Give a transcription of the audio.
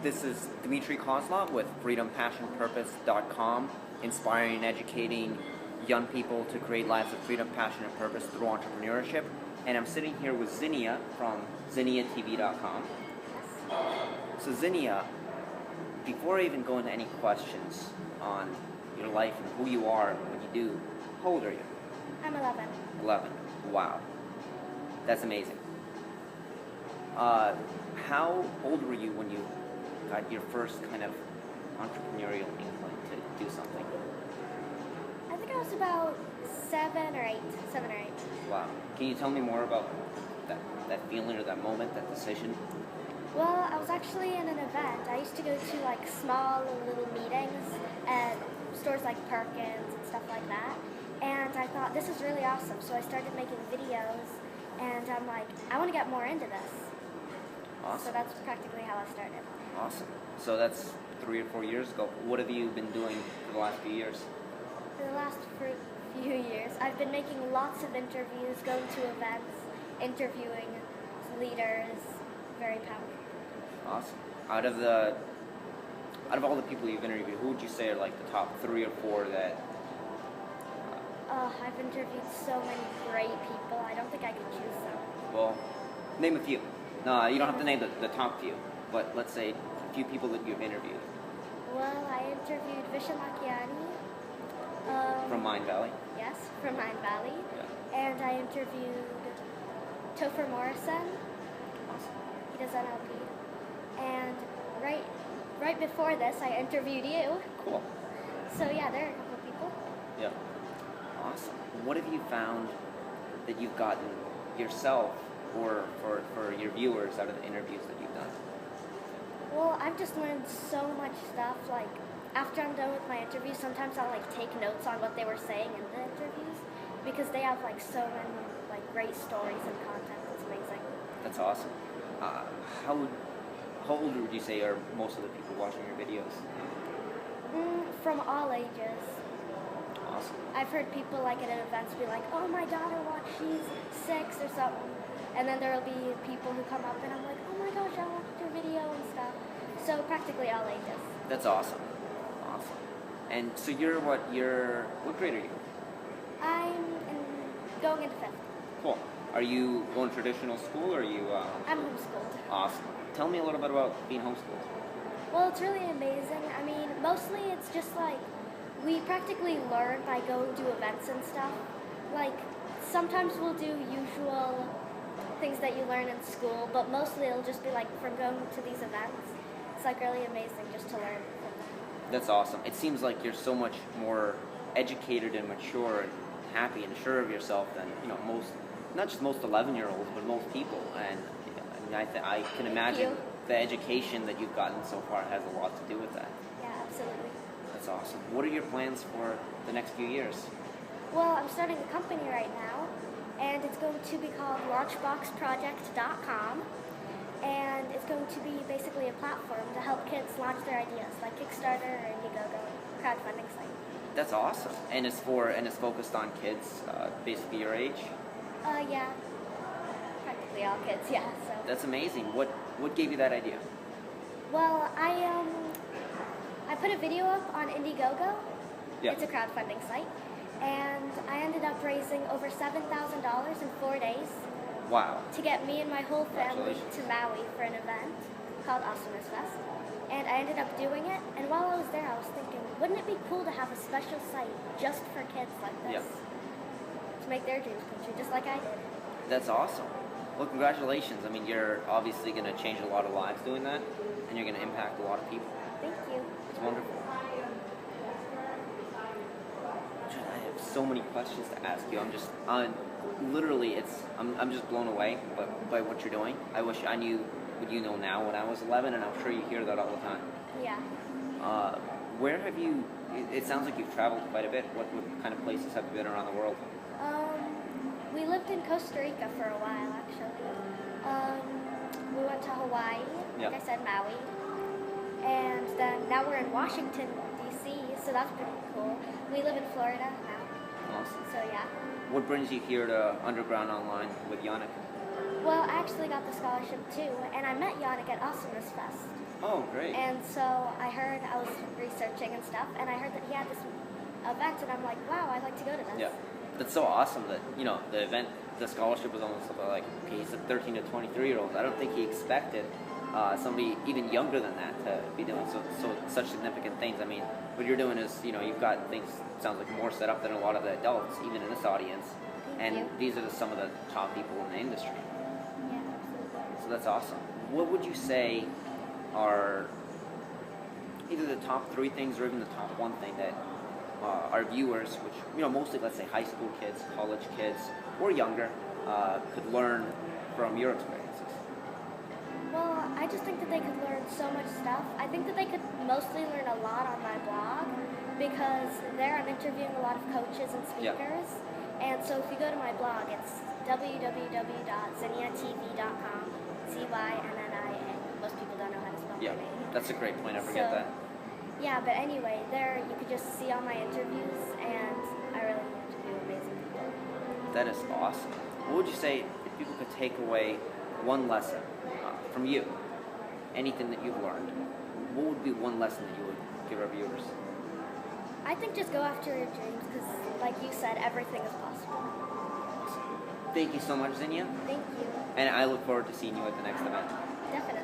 This is Dmitry Kozlov with FreedomPassionPurpose.com, inspiring and educating young people to create lives of freedom, passion, and purpose through entrepreneurship. And I'm sitting here with Zynnia from ZynniaTV.com. So Zynnia, before I even go into any questions on your life and who you are and what you do, how old are you? I'm 11. 11. Wow. That's amazing. How old were you when you got your first kind of entrepreneurial inkling to do something? I think I was about 7 or 8. 7 or 8. Wow. Can you tell me more about that feeling or that moment, that decision? Well, I was actually in an event. I used to go to like small little meetings at stores like Perkins and stuff like that. And I thought, this is really awesome. So I started making videos and I'm like, I want to get more into this. Awesome. So that's practically how I started. Awesome. So that's 3 or 4 years ago. What have you been doing for the last few years? For the last few years, I've been making lots of interviews, going to events, interviewing leaders. Very powerful. Awesome. Out of all the people you've interviewed, who would you say are like the top 3 or 4 that? I've interviewed so many great people. I don't think I could choose them. Well, name a few. No, you don't have to name the top few, but let's say a few people that you've interviewed. Well, I interviewed Vishen Lakiani. From Mind Valley? Yes, from Mind Valley. Yeah. And I interviewed Topher Morrison. Awesome. He does NLP. And right before this, I interviewed you. Cool. So yeah, there are a couple of people. Yeah. Awesome. What have you found that you've gotten yourself or for your viewers out of the interviews that you've done? Well, I've just learned so much stuff. Like, after I'm done with my interview, sometimes I'll like take notes on what they were saying in the interviews because they have like so many like great stories and content. It's amazing. That's awesome. How old would you say are most of the people watching your videos? From all ages. Awesome. I've heard people like at events be like, "Oh, my daughter watched, she's 6 or something," and then there'll be people who come up and I'm like, "Oh my gosh, I watched your video and stuff." So practically all ages. That's awesome. Awesome. And so what grade are you? Going into 5th. Cool. Are you going to traditional school or are you? I'm homeschooled. Awesome. Tell me a little bit about being homeschooled. Well, it's really amazing. I mean, mostly it's just like we practically learn by going to events and stuff. Like, sometimes we'll do usual things that you learn in school, but mostly it'll just be like from going to these events. It's like really amazing just to learn from them. That's awesome. It seems like you're so much more educated and mature and happy and sure of yourself than not just most 11-year-olds, but most people. And I can imagine the education that you've gotten so far has a lot to do with that. Yeah, absolutely. That's awesome. What are your plans for the next few years? Well, I'm starting a company right now, and it's going to be called LaunchboxProject.com, and it's going to be basically a platform to help kids launch their ideas, like Kickstarter or Indiegogo, crowdfunding site. That's awesome. And it's focused on kids, basically your age? Yeah. Practically all kids, yeah. So. That's amazing. What gave you that idea? Well, I put a video up on Indiegogo. Yeah. It's a crowdfunding site. And I ended up raising over $7,000 in 4 days. Wow. To get me and my whole family to Maui for an event called Awesomeness Fest. And I ended up doing it. And while I was there, I was thinking, wouldn't it be cool to have a special site just for kids like this? Yep. To make their dreams come true, just like I did. That's awesome. Well, congratulations. I mean, you're obviously going to change a lot of lives doing that, and you're going to impact a lot of people. Thank you. It's wonderful. I have so many questions to ask you. I'm just blown away by what you're doing. I wish I knew what you know now when I was 11, and I'm sure you hear that all the time. Yeah. Where have you? It sounds like you've traveled quite a bit. What kind of places have you been around the world? We lived in Costa Rica for a while, actually. We went to Hawaii, like I said, Maui. And then now we're in Washington, D.C., so that's pretty cool. We live in Florida now. Awesome. So, yeah. What brings you here to Underground Online with Yannick? Well, I actually got the scholarship too, and I met Yannick at Awesomeness Fest. Oh, great. And so I was researching and stuff, and I heard that he had this event, and I'm like, wow, I'd like to go to this. Yeah, that's so awesome that the event, the scholarship was almost like, okay, he's a 13 to 23-year-old. I don't think he expected somebody even younger than that to be doing such significant things. I mean, what you're doing is you've got things sounds like more set up than a lot of the adults, even in this audience. Thank you. These are some of the top people in the industry. Yeah, absolutely. So that's awesome. What would you say are either the top 3 things or even the top 1 thing that our viewers, which mostly let's say high school kids, college kids, or younger, could learn from your experiences? Well, I just think that they could learn so much stuff. I think that they could mostly learn a lot on my blog because there I'm interviewing a lot of coaches and speakers. And so if you go to my blog, it's www.zinniatv.com, ZYNNIA. Most people don't know how to spell my name. That's a great point. I forget that. Yeah, but anyway, there you could just see all my interviews, and I really interview amazing people. That is awesome. What would you say if people could take away one lesson from you, anything that you've learned? What would be one lesson that you would give our viewers? I think just go after your dreams because, like you said, everything is possible. Thank you so much, Zynnia. Thank you. And I look forward to seeing you at the next event. Definitely.